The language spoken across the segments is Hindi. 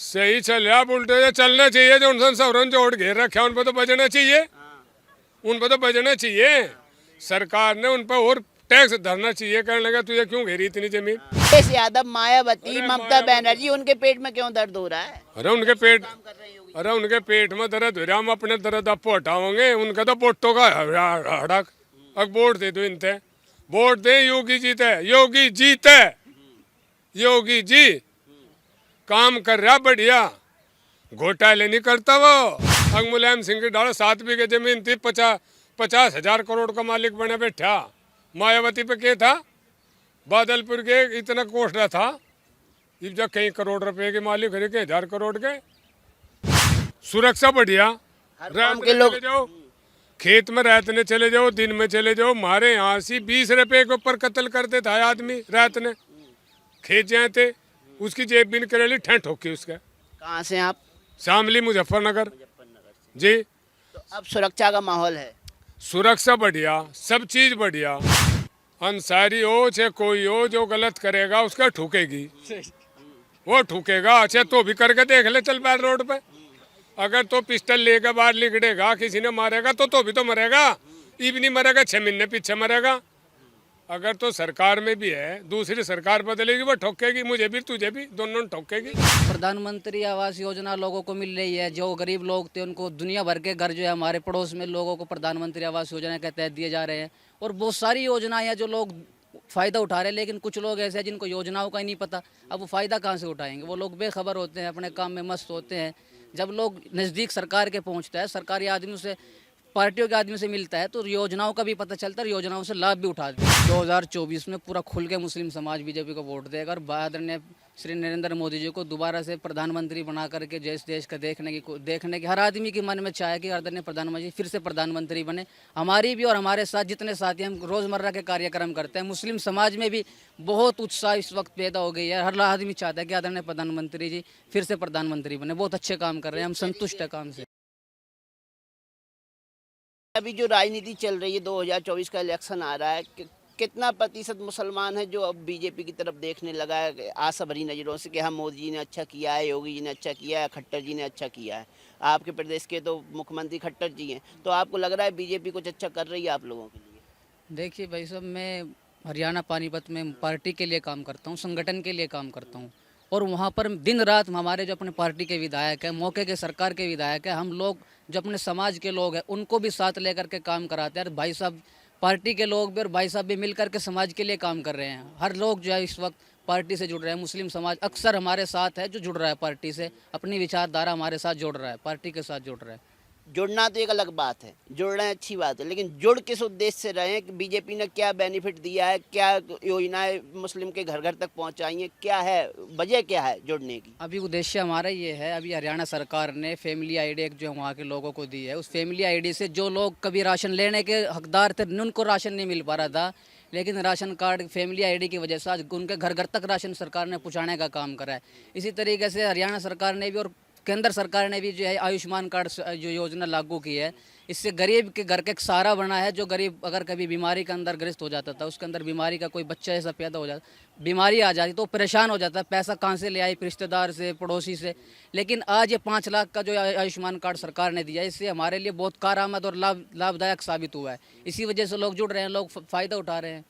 सही चल रहा, उल्टे से चलना चाहिए। जो उनसे सवरन जोड़ घेर रखे उन पर तो बचना चाहिए, उन पर तो बचना चाहिए। सरकार ने उन पर और टैक्स धरना चाहिए। कहने लगा तुझे क्यों घेरी इतनी जमीन। अखिलेश यादव, मायावती, ममता बनर्जी, उनके पेट में क्यों दर्द हो रहा है? अरे उनके पेट में दर्द हो रहा, हम अपने दर्द आपको हटाओगे। उनका तो पोटो का हड़क। अब वोट दे दो इनते, वोट दे। योगी जीते, योगी जीते, योगी जी काम कर रहा बढ़िया, घोटाले नहीं करता वो। अब मुलायम सिंह की डालो 7 बीघे जमीन थी, 50,000 करोड़ का मालिक बने बैठा। मायावती पे क्या था, बादलपुर के इतना कोसला था, जब कई करोड़ रुपए के मालिक है, 1,000 करोड़ के। सुरक्षा बढ़िया, रात में चले जाओ, खेत में रात में चले जाओ, दिन में चले जाओ। हमारे यहाँ से 20 रुपए के ऊपर कत्ल करते था आदमी रात में, खेत जाए थे, उसकी जेब भी निकली, ठंड ठोकी उसका। कहाँ से आप? शामली, मुजफ्फरनगर जी। तो अब सुरक्षा का माहौल है? सुरक्षा बढ़िया, सब चीज बढ़िया। अंसारी हो चाहे कोई हो, जो गलत करेगा उसका ठुकेगी, वो ठुकेगा। अच्छा तो भी करके देख ले, चल बाहर रोड पे। अगर तो पिस्टल लेकर बाहर लिखड़ेगा, किसी ने मारेगा तो भी तो मरेगा। इब नहीं मरेगा, 6 महीने पीछे मरेगा। अगर तो सरकार में भी है, दूसरी सरकार बदलेगी, वो ठोकेगी, मुझे भी तुझे भी, दोनों ठोकेगी। प्रधानमंत्री आवास योजना लोगों को मिल रही है। जो गरीब लोग थे उनको दुनिया भर के घर जो है हमारे पड़ोस में लोगों को प्रधानमंत्री आवास योजना के तहत दिए जा रहे हैं। और बहुत सारी योजनाएं हैं जो लोग फ़ायदा उठा रहे हैं, लेकिन कुछ लोग ऐसे हैं जिनको योजनाओं का ही नहीं पता। अब वो फ़ायदा कहाँ से उठाएंगे? वो लोग बेखबर होते हैं, अपने काम में मस्त होते हैं। जब लोग नज़दीक सरकार के पहुँचता है, सरकारी आदमियों से, पार्टियों के आदमी से मिलता है, तो योजनाओं का भी पता चलता है, योजनाओं से लाभ भी उठाते हैं। 2024 में पूरा खुल के मुस्लिम समाज बीजेपी को वोट देगा और आदरणीय श्री नरेंद्र मोदी जी को दोबारा से प्रधानमंत्री बना करके देश का देखने की हर आदमी के मन में चाहे कि आदरणीय प्रधानमंत्री फिर से प्रधानमंत्री बने। हमारी भी और हमारे साथ जितने साथी हम रोज़मर्रा के कार्यक्रम करते हैं, मुस्लिम समाज में भी बहुत उत्साह इस वक्त पैदा हो गई है। हर आदमी चाहता है कि आदरणीय प्रधानमंत्री जी फिर से प्रधानमंत्री बने। बहुत अच्छे काम कर रहे हैं, हम संतुष्ट है काम से। अभी जो राजनीति चल रही है, 2024 का इलेक्शन आ रहा है, कितना प्रतिशत मुसलमान है जो अब बीजेपी की तरफ देखने लगा है आशा भरी नज़रों से कि हम मोदी जी ने अच्छा किया है, योगी जी ने अच्छा किया है, खट्टर जी ने अच्छा किया है। आपके प्रदेश के तो मुख्यमंत्री खट्टर जी हैं, तो आपको लग रहा है बीजेपी कुछ अच्छा कर रही है आप लोगों के लिए? देखिए भाई साहब, मैं हरियाणा पानीपत में पार्टी के लिए काम करता हूँ, संगठन के लिए काम करता हूँ। और वहाँ पर दिन रात हमारे जो अपने पार्टी के विधायक हैं, मौके के सरकार के विधायक हैं, हम लोग जो अपने समाज के लोग हैं उनको भी साथ लेकर के काम कराते हैं। और भाई साहब, पार्टी के लोग भी और भाई साहब भी मिल करके समाज के लिए काम कर रहे हैं। हर लोग जो है इस वक्त पार्टी से जुड़ रहे हैं। मुस्लिम समाज अक्सर हमारे साथ है, जो जुड़ रहा है पार्टी से, अपनी विचारधारा हमारे साथ जोड़ रहा है, पार्टी के साथ जुड़ रहा है। जुड़ना तो एक अलग बात है, जुड़ रहे हैं अच्छी बात है, लेकिन जुड़ किस उद्देश्य से रहे हैं कि बीजेपी ने क्या बेनिफिट दिया है, क्या योजनाएं मुस्लिम के घर घर तक पहुंचाई हैं, क्या है वजह, क्या है जुड़ने की? अभी उद्देश्य हमारा ये है, अभी हरियाणा सरकार ने फैमिली आईडी एक जो वहाँ के लोगों को दी है, उस फैमिली आईडी से जो लोग कभी राशन लेने के हकदार थे उनको राशन नहीं मिल पा रहा था, लेकिन राशन कार्ड फैमिली आईडी की वजह से आज उनके घर घर तक राशन सरकार ने पहुँचाने का काम करा है। इसी तरीके से हरियाणा सरकार ने भी और केंद्र सरकार ने भी जो है आयुष्मान कार्ड जो योजना लागू की है, इससे गरीब के घर का एक सहारा बना है। जो गरीब अगर कभी बीमारी के अंदर ग्रस्त हो जाता था, उसके अंदर बीमारी का कोई बच्चा ऐसा पैदा हो जाता, बीमारी आ जाती तो परेशान हो जाता, पैसा कहाँ से ले आई, रिश्तेदार से, पड़ोसी से। लेकिन आज ये 5 लाख का जो आयुष्मान कार्ड सरकार ने दिया, इससे हमारे लिए बहुत कारआमद और लाभदायक साबित हुआ है। इसी वजह से लोग जुड़ रहे हैं, लोग फ़ायदा उठा रहे हैं।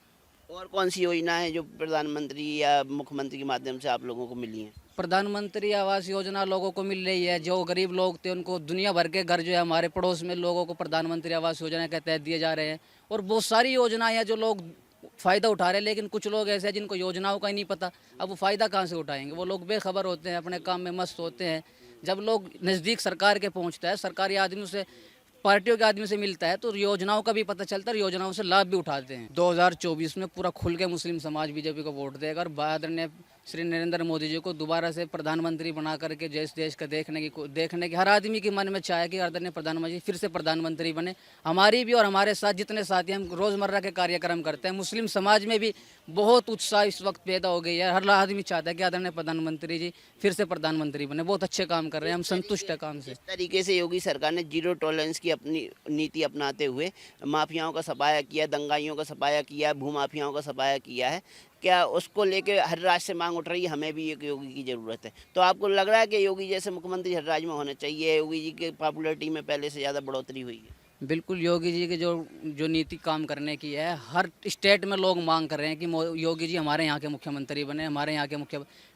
और कौन सी योजना है जो प्रधानमंत्री या मुख्यमंत्री के माध्यम से आप लोगों को मिली हैं? प्रधानमंत्री आवास योजना लोगों को मिल रही है। जो गरीब लोग थे उनको दुनिया भर के घर जो है हमारे पड़ोस में लोगों को प्रधानमंत्री आवास योजना के तहत दिए जा रहे हैं। और बहुत सारी योजनाएं हैं जो लोग फ़ायदा उठा रहे हैं, लेकिन कुछ लोग ऐसे हैं जिनको योजनाओं का ही नहीं पता। अब वो फ़ायदा कहाँ से उठाएंगे? वो लोग बेखबर होते हैं, अपने काम में मस्त होते हैं। जब लोग नज़दीक सरकार के पहुँचता है, सरकारी आदमियों से, पार्टियों के आदमी से मिलता है, तो योजनाओं का भी पता चलता है, योजनाओं से लाभ भी उठाते हैं। 2024 में पूरा खुल के मुस्लिम समाज बीजेपी को वोट देगा और आदरणीय श्री नरेंद्र मोदी जी को दोबारा से प्रधानमंत्री बना करके देश का देखने की हर आदमी के मन में चाहे कि आदरणीय प्रधानमंत्री फिर से प्रधानमंत्री बने। हमारी भी और हमारे साथ जितने साथी हम रोज़मर्रा के कार्यक्रम करते हैं, मुस्लिम समाज में भी बहुत उत्साह इस वक्त पैदा हो गई है। हर आदमी चाहता है कि आदरणीय प्रधानमंत्री जी फिर से प्रधानमंत्री बने। बहुत अच्छे काम कर रहे हैं, हम संतुष्ट है काम से। इस तरीके से योगी सरकार ने जीरो टॉलरेंस की अपनी नीति अपनाते हुए माफियाओं का सफाया किया, दंगाइयों का सफाया किया, भूमाफियाओं का सफाया किया है, क्या उसको लेके हर राज्य से मांग उठ रही है, हमें भी एक योगी की ज़रूरत है। तो आपको लग रहा है कि योगी जैसे मुख्यमंत्री हर राज्य में होने चाहिए? योगी जी के पॉपुलैरिटी में पहले से ज़्यादा बढ़ोतरी हुई है। बिल्कुल योगी जी की जो जो नीति काम करने की है, हर स्टेट में लोग मांग कर रहे हैं कि योगी जी हमारे यहाँ के मुख्यमंत्री बने, हमारे यहाँ के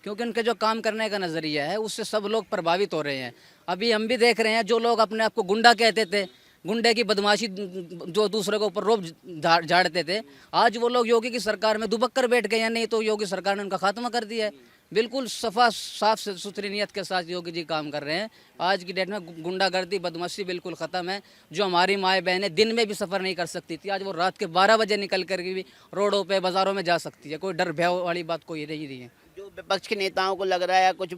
क्योंकि उनके जो काम करने का नज़रिया है उससे सब लोग प्रभावित हो रहे हैं। अभी हम भी देख रहे हैं, जो लोग अपने आप को गुंडा कहते थे, गुंडे की बदमाशी जो दूसरे के ऊपर रोब झाड़ते थे, आज वो लोग योगी की सरकार में दुबक कर बैठ गए हैं। नहीं तो योगी सरकार ने उनका खात्मा कर दिया है। बिल्कुल साफ सुथरी नीयत के साथ योगी जी काम कर रहे हैं। आज की डेट में गुंडागर्दी बदमाशी बिल्कुल ख़त्म है। जो हमारी माएँ बहनें दिन में भी सफ़र नहीं कर सकती थी, आज वो रात के 12 बजे निकल कर भी रोडों पे बाज़ारों में जा सकती है। कोई डर भय वाली बात कोई नहीं है। जो विपक्ष के नेताओं को लग रहा है, कुछ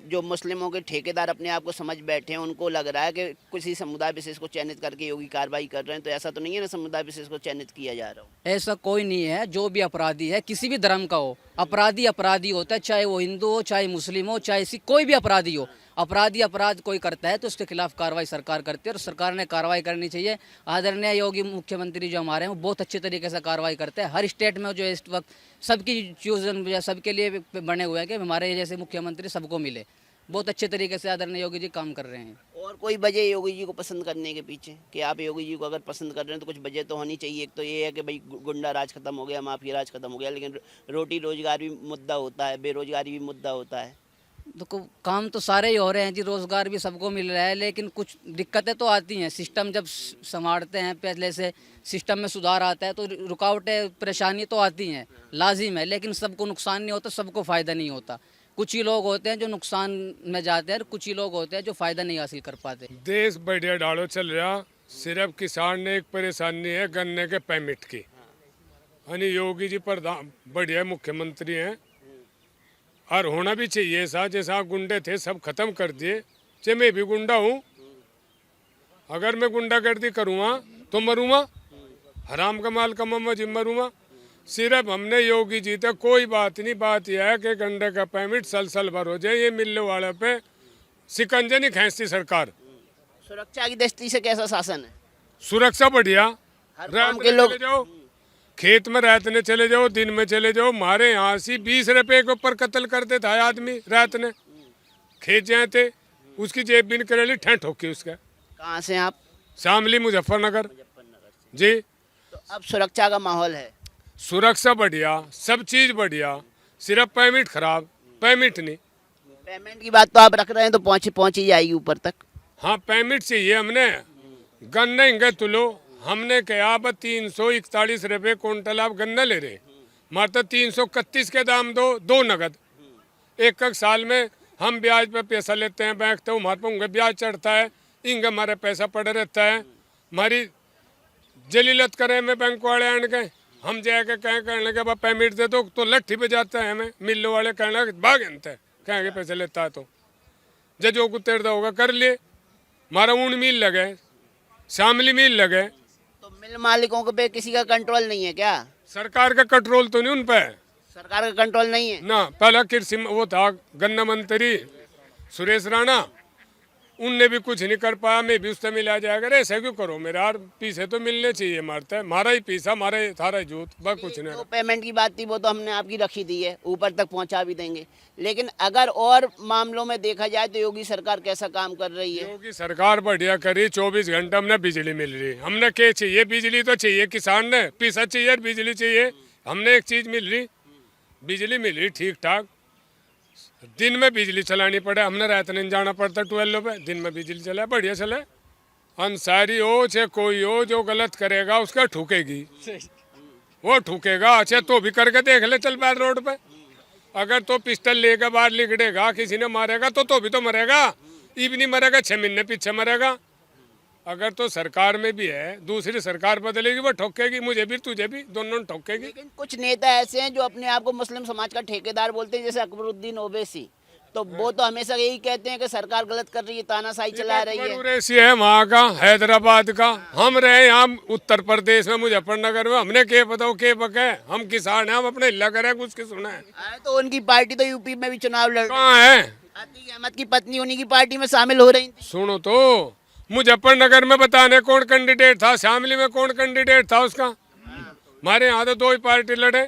जो मुस्लिमों के ठेकेदार अपने आप को समझ बैठे हैं, उनको लग रहा है कि किसी समुदाय विशेष को चयनित करके योगी कार्रवाई कर रहे हैं, तो ऐसा तो नहीं है ना, समुदाय विशेष को चयनित किया जा रहा हो? ऐसा कोई नहीं है। जो भी अपराधी है, किसी भी धर्म का हो, अपराधी अपराधी होता है, चाहे वो हिंदू हो, चाहे मुस्लिम हो, चाहे सिख, कोई भी अपराधी हो। अपराधी अपराध कोई करता है तो उसके खिलाफ कार्रवाई सरकार करती है और सरकार ने कार्रवाई करनी चाहिए। आदरणीय योगी मुख्यमंत्री जो हमारे हैं वो बहुत अच्छे तरीके से कार्रवाई करते हैं। हर स्टेट में जो इस वक्त सबकी चूजन सबके लिए बने हुए हैं कि हमारे जैसे मुख्यमंत्री सबको मिले। बहुत अच्छे तरीके से आदरणीय योगी जी काम कर रहे हैं। और कोई वजह योगी जी को पसंद करने के पीछे, कि आप योगी जी को अगर पसंद कर रहे हैं तो कुछ वजह तो होनी चाहिए? एक तो ये है कि भाई गुंडा राज खत्म हो गया, माफिया राज खत्म हो गया, लेकिन रोटी रोजगार भी मुद्दा होता है, बेरोजगारी भी मुद्दा होता है। देखो, काम तो सारे ही हो रहे हैं जी, रोज़गार भी सबको मिल रहा है, लेकिन कुछ दिक्कतें तो आती हैं। सिस्टम जब संभालते हैं, पहले से सिस्टम में सुधार आता है तो रुकावटें परेशानी तो आती हैं, लाजिम है। लेकिन सबको नुकसान नहीं होता, सबको फ़ायदा नहीं होता। कुछ ही लोग होते हैं जो नुकसान में जाते हैं और कुछ ही लोग होते हैं जो फ़ायदा नहीं हासिल कर पाते। देश बढ़िया डालो चल रहा, सिर्फ किसान ने एक परेशानी है गन्ने के परमिट की। यानी योगी जी प्रधान बढ़िया मुख्यमंत्री हैं और होना भी चाहिए ऐसा। जैसा गुंडे थे सब खत्म कर दिए। चाहे मैं भी गुंडा हूँ, अगर मैं गुंडागर्दी करूँगा तो मरूँगा, हराम का माल कमाऊँगा जी मरूँगा। सिर्फ हमने योगी जी तक कोई बात नहीं, बात यह है कि गंडे का परमिट सल भर हो जाए। ये मिलने वाले पे सिकंजे नहीं खींचती सरकार। सुरक्षा की दृष्टि से कैसा शासन है? सुरक्षा बढ़िया, हर रात गांव के में लोग चले जाओ, खेत में रात में चले जाओ, दिन में चले जाओ। हमारे यहाँ से 20 रुपए के ऊपर कत्ल करते था आदमी रात में। खेत जाए थे, उसकी जेब भी निकल रही, ठें ठोकी उसका। कहाँ से हैं आप? शामली मुजफ्फरनगर जी। तो अब सुरक्षा का माहौल है? सुरक्षा बढ़िया, सब चीज बढ़िया, सिर्फ परमिट खराब, परमिट नहीं। पेमेंट की बात तो आप रख रहे हैं तो पहुंच ही जाएगी ऊपर तक। हाँ परमिट चाहिए हमने। गन्ना इंगे तुलो, हमने कहा अब 341 रुपये क्विंटल आप गन्ना ले रहे, मात्र 331 के दाम दो नगद। एक साल में हम ब्याज पे पैसा लेते हैं बैंक, तो हमारे पर उनका ब्याज चढ़ता है, इंगे हमारा पैसा पड़ा रहता है। हमारी जलीलत करें में बैंक वाले आने के, हम जाके कहें कहने के बाद परमिट दे दो तो लट्ठी पे जाता है हमें। मिलने वाले कहने भाग अंत है, कहेंगे पैसे लेता है तो जो को तेरदा होगा कर लिए। हमारा ऊन मिल लगे, शामली मिल लगे। तो मिल मालिकों को पे किसी का कंट्रोल नहीं है क्या? सरकार का कंट्रोल तो नहीं उन पे, सरकार का कंट्रोल नहीं है ना। पहला कृषि वो था गन्ना मंत्री सुरेश राणा, उनने भी कुछ नहीं कर पाया। मैं भी उससे मिला जाएगा। ऐसा क्यों करो मेरे यार, पीछे तो मिलने चाहिए। मारता है मारा ही पीसा, मारा ही थारा जूत, बस कुछ नहीं। तो पेमेंट की बात थी वो तो हमने आपकी रखी दी है, ऊपर तक पहुंचा भी देंगे। लेकिन अगर और मामलों में देखा जाए तो योगी सरकार कैसा काम कर रही है? योगी सरकार बढ़िया करी। 24 घंटे हमने बिजली मिल रही। हमने क्या चाहिए? बिजली तो चाहिए, किसान ने पैसा चाहिए, बिजली चाहिए। हमने एक चीज मिल रही, बिजली मिल रही ठीक ठाक। दिन में बिजली चलानी पड़े, हमने रात नहीं जाना पड़ता 12 पे, दिन में बिजली चले बढ़िया चले। अंसारी हो चाहे कोई हो, जो गलत करेगा उसका ठुकेगी, वो ठुकेगा। अच्छा तो भी करके देख ले, चल बाहर रोड पे। अगर तो पिस्टल लेकर बाहर लिखड़ेगा, किसी ने मारेगा तो भी तो मरेगा। ई भी नहीं मरेगा, 6 महीने पीछे मरेगा। अगर तो सरकार में भी है, दूसरी सरकार बदलेगी वो ठोकेगी, मुझे भी तुझे भी, दोनों ठोकेगी। लेकिन कुछ नेता ऐसे हैं जो अपने आप को मुस्लिम समाज का ठेकेदार बोलते हैं, जैसे अकबरुद्दीन ओवैसी। तो वो तो हमेशा यही कहते हैं कि सरकार गलत कर रही है, तानाशाही चला रही है। ओवैसी है वहाँ का, हैदराबाद का। हम रहे यहाँ उत्तर प्रदेश में, मुजफ्फरनगर में। हमने क्या पता क्या पका है? हम किसान हैं, हम अपने हिला करें, कुछ की सुना है। तो उनकी पार्टी तो यूपी में भी चुनाव लड़ रही है। कहाँ है? अतीक अहमद की पत्नी उन्हीं की पार्टी में शामिल हो रही थी। सुनो तो, मुजफ्फरनगर में बताने कौन कैंडिडेट था, शामली में कौन कैंडिडेट था उसका। हमारे यहाँ तो 2 ही पार्टी लड़े,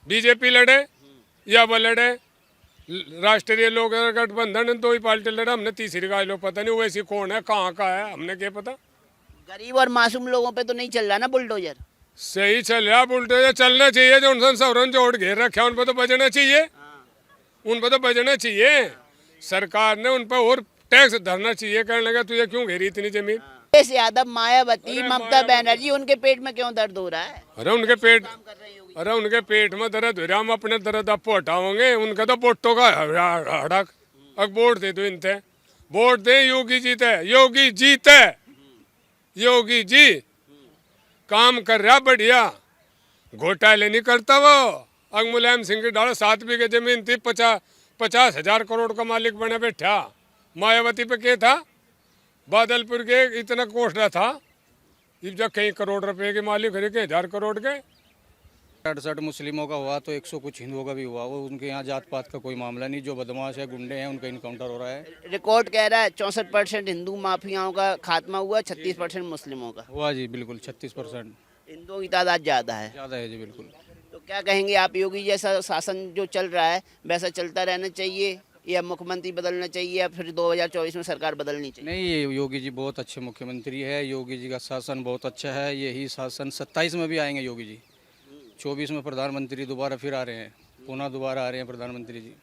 बीजेपी लड़े या वो लड़े, राष्ट्रीय लोक गठबंधन, दो ही पार्टी लड़े, हमने तीसरी का लोग पता नहीं वैसी कौन है, कहाँ का है, हमने क्या पता। गरीब और मासूम लोगों पे तो नहीं चल रहा ना बुलडोजर। सही चल रहा बुलडोजर, चलना चाहिए। जो उनसे सवरन जोड़ घेर रखे उन पर तो बचना चाहिए, उन पर तो बचना चाहिए। सरकार ने उन पर और टैक्स धरना चाहिए, कहने लगा तुझे क्यों घेरी इतनी जमीन। अखिलेश यादव, मायावती, ममता बनर्जी, उनके पेट में क्यों दर्द हो रहा है? अरे उनके पेट में दर्द हो रहा, हम अपने दर्द आपको हटाओगे, उनका तो वोटों का हड़क। अब वोट दे दो इनते, वोट दे, योगी जीते, योगी जीते, योगी जी काम कर रहा बढ़िया, घोटाले नहीं करता वो। अब मुलायम सिंह की डालो 7 बीघे जमीन थी, 50,000 करोड़ का मालिक बने बैठा। मायावती पे क्या था, बादलपुर के इतना कोष्ठा था, जब कई करोड़ रुपए के मालिक है, के 1000 करोड़ के। 68 मुस्लिमों का हुआ तो 100 कुछ हिंदुओं का भी हुआ। वो उनके यहाँ जात पात का कोई मामला नहीं, जो बदमाश है, गुंडे हैं, उनका इनकाउंटर हो रहा है। रिकॉर्ड कह रहा है 64% हिंदू माफियाओं का खात्मा हुआ, 36% मुस्लिमों का। हुआ जी, बिल्कुल 36%। हिंदुओं की तादाद ज्यादा है। ज़्यादा है जी, बिल्कुल। तो क्या कहेंगे आप, योगी जैसा शासन जो चल रहा है वैसा चलता रहना चाहिए या मुख्यमंत्री बदलना चाहिए या फिर 2024 में सरकार बदलनी चाहिए? नहीं, ये योगी जी बहुत अच्छे मुख्यमंत्री है। योगी जी का शासन बहुत अच्छा है। यही शासन 27 में भी आएंगे योगी जी। 24 में प्रधानमंत्री दोबारा फिर आ रहे हैं, पुनः दोबारा आ रहे हैं प्रधानमंत्री जी।